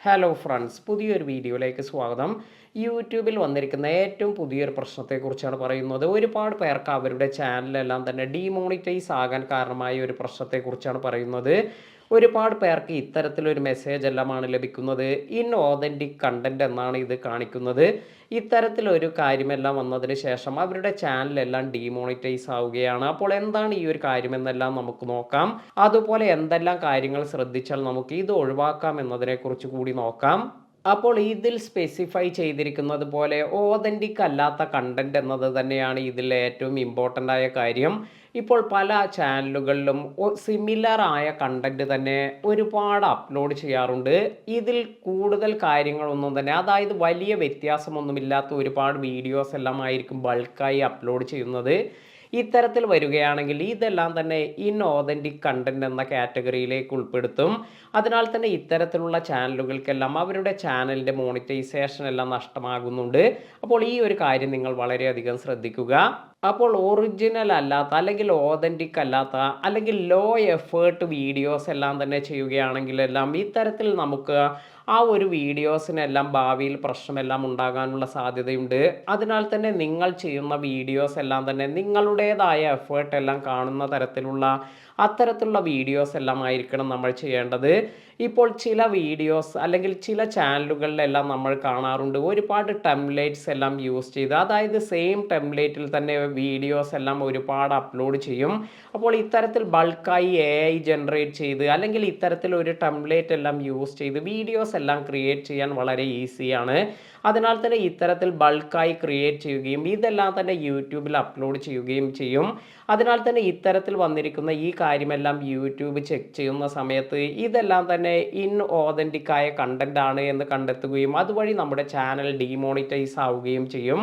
Hello friends, പുതിയൊരു വീഡിയോയിലേക്ക് സ്വാഗതം. യൂട്യൂബിൽ വന്നിരിക്കുന്ന ഏറ്റവും പുതിയൊരു പ്രശ്നത്തെക്കുറിച്ചാണ് പറയുന്നത്. ഒരുപാട് പേർക്ക് അവരുടെ ചാനലെല്ലാം തന്നെ ഡീമോണിറ്റൈസ് ആകാൻ കാരണമായ ഒരു പ്രശ്നത്തെക്കുറിച്ചാണ് പറയുന്നത്. ഒരുപാട് പേർക്ക് ഇത്തരത്തിലൊരു മെസ്സേജ് എല്ലാമാണ് ലഭിക്കുന്നത്. ഇൻഓതൻറ്റിക് കണ്ടന്റ് എന്നാണ് ഇത് കാണിക്കുന്നത്. ഇത്തരത്തിലൊരു കാര്യമെല്ലാം വന്നതിന് ശേഷം അവരുടെ ചാനലെല്ലാം ഡീമോണിറ്റൈസ് ആവുകയാണ്. അപ്പോൾ എന്താണ് ഈ ഒരു കാര്യമെന്നെല്ലാം നമുക്ക് നോക്കാം. അതുപോലെ എന്തെല്ലാം കാര്യങ്ങൾ ശ്രദ്ധിച്ചാൽ നമുക്ക് ഇത് ഒഴിവാക്കാം എന്നതിനെക്കുറിച്ച് കൂടി നോക്കാം. അപ്പോൾ ഇതിൽ സ്പെസിഫൈ ചെയ്തിരിക്കുന്നത് പോലെ ഓതൻറ്റിക് അല്ലാത്ത കണ്ടന്റ് എന്നത് തന്നെയാണ് ഇതിൽ ഏറ്റവും ഇമ്പോർട്ടൻ്റ് ആയ കാര്യം. ഇപ്പോൾ പല ചാനലുകളിലും സിമിലർ ആയ കണ്ടന്റ് തന്നെ ഒരുപാട് അപ്ലോഡ് ചെയ്യാറുണ്ട്. ഇതിൽ കൂടുതൽ കാര്യങ്ങളൊന്നും തന്നെ, അതായത് വലിയ വ്യത്യാസമൊന്നുമില്ലാത്ത ഒരുപാട് വീഡിയോസ് എല്ലാം ആയിരിക്കും ബൾക്കായി അപ്ലോഡ് ചെയ്യുന്നത്. ഇത്തരത്തിൽ വരികയാണെങ്കിൽ ഇതെല്ലാം തന്നെ ഇൻഓതൻറ്റിക് കണ്ടന്റ് എന്ന കാറ്റഗറിയിലേക്ക് ഉൾപ്പെടുത്തും. അതിനാൽ തന്നെ ഇത്തരത്തിലുള്ള ചാനലുകൾക്കെല്ലാം അവരുടെ ചാനലിൻ്റെ മോണിറ്റൈസേഷൻ എല്ലാം നഷ്ടമാകുന്നുണ്ട്. അപ്പോൾ ഈ ഒരു കാര്യം നിങ്ങൾ വളരെയധികം ശ്രദ്ധിക്കുക. അപ്പോൾ ഒറിജിനൽ അല്ലാത്ത അല്ലെങ്കിൽ ഓതൻറ്റിക് അല്ലാത്ത അല്ലെങ്കിൽ ലോ എഫേർട്ട് വീഡിയോസ് എല്ലാം തന്നെ ചെയ്യുകയാണെങ്കിലെല്ലാം ഇത്തരത്തിൽ നമുക്ക് ആ ഒരു വീഡിയോസിനെല്ലാം ഭാവിയിൽ പ്രശ്നമെല്ലാം ഉണ്ടാകാനുള്ള സാധ്യതയുണ്ട്. അതിനാൽ തന്നെ നിങ്ങൾ ചെയ്യുന്ന വീഡിയോസ് എല്ലാം തന്നെ നിങ്ങളുടേതായ എഫേർട്ട് എല്ലാം കാണുന്ന തരത്തിലുള്ള അത്തരത്തിലുള്ള വീഡിയോസ് എല്ലാം ആയിരിക്കണം നമ്മൾ ചെയ്യേണ്ടത്. ഇപ്പോൾ ചില വീഡിയോസ് അല്ലെങ്കിൽ ചില ചാനലുകളിലെല്ലാം നമ്മൾ കാണാറുണ്ട് ഒരുപാട് ടെംപ്ലേറ്റ്സ് എല്ലാം യൂസ് ചെയ്ത്, അതായത് സെയിം ടെംപ്ലേറ്റിൽ തന്നെ വീഡിയോസ് എല്ലാം ഒരുപാട് അപ്ലോഡ് ചെയ്യും. അപ്പോൾ ഇത്തരത്തിൽ ബൾക്കായി AI ജനറേറ്റ് ചെയ്ത് അല്ലെങ്കിൽ ഇത്തരത്തിൽ ഒരു ടെംപ്ലേറ്റ് എല്ലാം യൂസ് ചെയ്ത് വീഡിയോസ് എല്ലാം ക്രിയേറ്റ് ചെയ്യാൻ വളരെ ഈസിയാണ്. അതിനാൽ തന്നെ ഇത്തരത്തിൽ ബൾക്കായി ക്രിയേറ്റ് ചെയ്യുകയും ഇതെല്ലാം തന്നെ യൂട്യൂബിൽ അപ്ലോഡ് ചെയ്യുകയും ചെയ്യും. അതിനാൽ തന്നെ ഇത്തരത്തിൽ വന്നിരിക്കുന്ന ഈ കാര്യമെല്ലാം യൂട്യൂബ് ചെക്ക് ചെയ്യുന്ന സമയത്ത് ഇതെല്ലാം തന്നെ ഇൻഓതൻറ്റിക് ആയ കണ്ടന്റ് ആണ് എന്ന് കണ്ടെത്തുകയും അതുവഴി നമ്മുടെ ചാനൽ ഡീമോണിറ്റൈസ് ആവുകയും ചെയ്യും.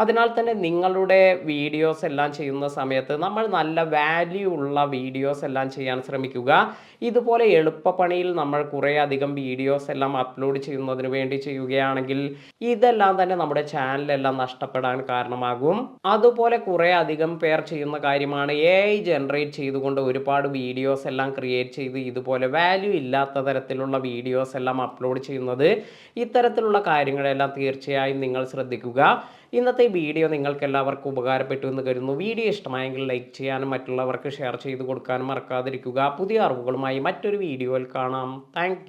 അതിനാൽ തന്നെ നിങ്ങളുടെ വീഡിയോസ് എല്ലാം ചെയ്യുന്ന സമയത്ത് നമ്മൾ നല്ല വാല്യൂ ഉള്ള വീഡിയോസ് എല്ലാം ചെയ്യാൻ ശ്രമിക്കുക. ഇതുപോലെ എളുപ്പപ്പണിയിൽ നമ്മൾ കുറേ അധികം വീഡിയോസ് എല്ലാം അപ്ലോഡ് ചെയ്യുന്നതിന് വേണ്ടി ചെയ്യുകയാണെങ്കിൽ ഇതെല്ലാം തന്നെ നമ്മുടെ ചാനലെല്ലാം നഷ്ടപ്പെടാൻ കാരണമാകും. അതുപോലെ കുറേ അധികം പേർ ചെയ്യുന്ന കാര്യമാണ് AI ജനറേറ്റ് ചെയ്തുകൊണ്ട് ഒരുപാട് വീഡിയോസ് എല്ലാം ക്രിയേറ്റ് ചെയ്ത് ഇതുപോലെ വാല്യൂ ഇല്ലാത്ത തരത്തിലുള്ള വീഡിയോസ് എല്ലാം അപ്ലോഡ് ചെയ്യുന്നത്. ഇത്തരത്തിലുള്ള കാര്യങ്ങളെല്ലാം തീർച്ചയായും നിങ്ങൾ ശ്രദ്ധിക്കുക. ഇന്നത്തെ വീഡിയോ നിങ്ങൾക്ക് എല്ലാവർക്കും ഉപകാരപ്പെട്ടു എന്ന് കരുതുന്നു. വീഡിയോ ഇഷ്ടമായെങ്കിൽ ലൈക്ക് ചെയ്യാനും മറ്റുള്ളവർക്ക് ഷെയർ ചെയ്ത് കൊടുക്കാനും മറക്കാതിരിക്കുക. പുതിയ അറിവുകളുമായി മറ്റൊരു വീഡിയോയിൽ കാണാം. താങ്ക്